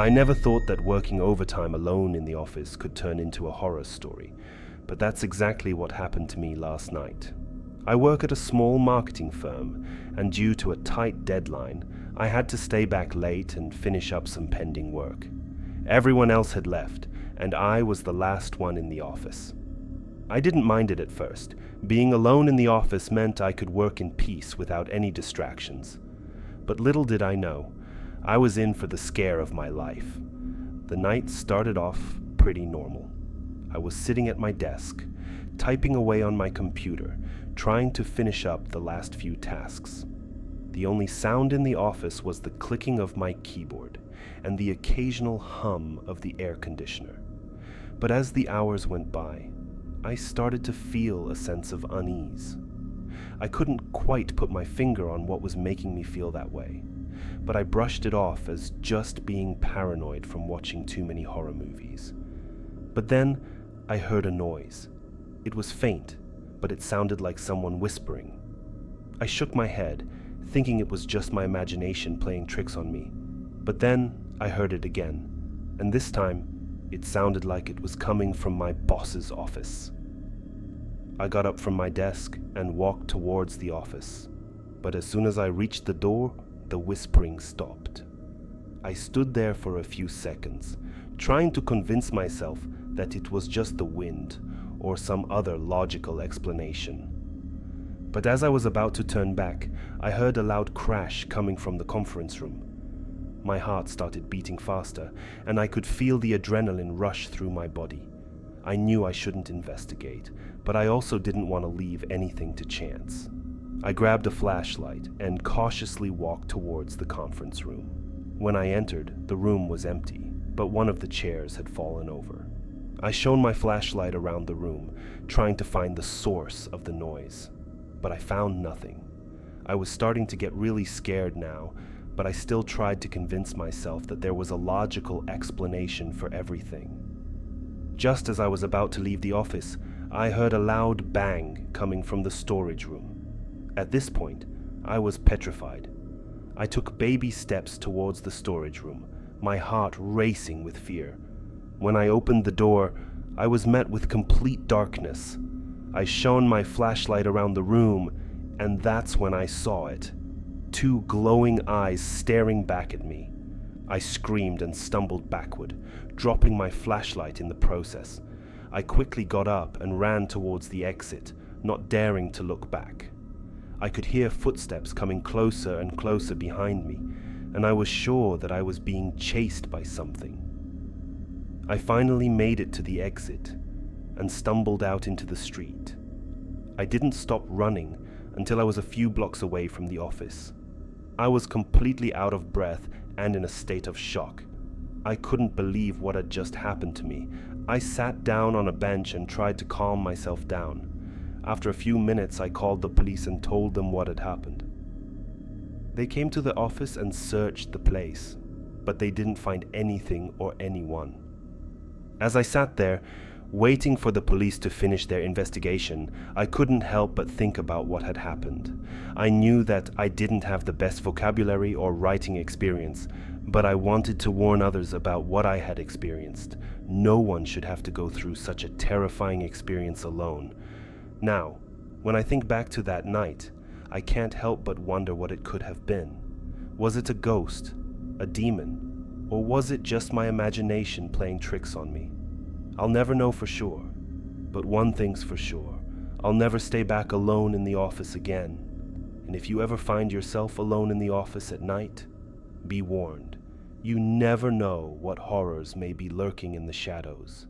I never thought that working overtime alone in the office could turn into a horror story, but that's exactly what happened to me last night. I work at a small marketing firm, and due to a tight deadline, I had to stay back late and finish up some pending work. Everyone else had left, and I was the last one in the office. I didn't mind it at first. Being alone in the office meant I could work in peace without any distractions. But little did I know, I was in for the scare of my life. The night started off pretty normal. I was sitting at my desk, typing away on my computer, trying to finish up the last few tasks. The only sound in the office was the clicking of my keyboard and the occasional hum of the air conditioner. But as the hours went by, I started to feel a sense of unease. I couldn't quite put my finger on what was making me feel that way, but I brushed it off as just being paranoid from watching too many horror movies. But then I heard a noise. It was faint, but it sounded like someone whispering. I shook my head, thinking it was just my imagination playing tricks on me. But then I heard it again, and this time it sounded like it was coming from my boss's office. I got up from my desk and walked towards the office, but as soon as I reached the door, the whispering stopped. I stood there for a few seconds, trying to convince myself that it was just the wind or some other logical explanation. But as I was about to turn back, I heard a loud crash coming from the conference room. My heart started beating faster, and I could feel the adrenaline rush through my body. I knew I shouldn't investigate, but I also didn't want to leave anything to chance. I grabbed a flashlight and cautiously walked towards the conference room. When I entered, the room was empty, but one of the chairs had fallen over. I shone my flashlight around the room, trying to find the source of the noise, but I found nothing. I was starting to get really scared now, but I still tried to convince myself that there was a logical explanation for everything. Just as I was about to leave the office, I heard a loud bang coming from the storage room. At this point, I was petrified. I took baby steps towards the storage room, my heart racing with fear. When I opened the door, I was met with complete darkness. I shone my flashlight around the room, and that's when I saw it. Two glowing eyes staring back at me. I screamed and stumbled backward, dropping my flashlight in the process. I quickly got up and ran towards the exit, not daring to look back. I could hear footsteps coming closer and closer behind me, and I was sure that I was being chased by something. I finally made it to the exit and stumbled out into the street. I didn't stop running until I was a few blocks away from the office. I was completely out of breath and in a state of shock. I couldn't believe what had just happened to me. I sat down on a bench and tried to calm myself down. After a few minutes, I called the police and told them what had happened. They came to the office and searched the place, but they didn't find anything or anyone. As I sat there, waiting for the police to finish their investigation, I couldn't help but think about what had happened. I knew that I didn't have the best vocabulary or writing experience, but I wanted to warn others about what I had experienced. No one should have to go through such a terrifying experience alone. Now, when I think back to that night, I can't help but wonder what it could have been. Was it a ghost, a demon, or was it just my imagination playing tricks on me? I'll never know for sure, but one thing's for sure. I'll never stay back alone in the office again. And if you ever find yourself alone in the office at night, be warned. You never know what horrors may be lurking in the shadows.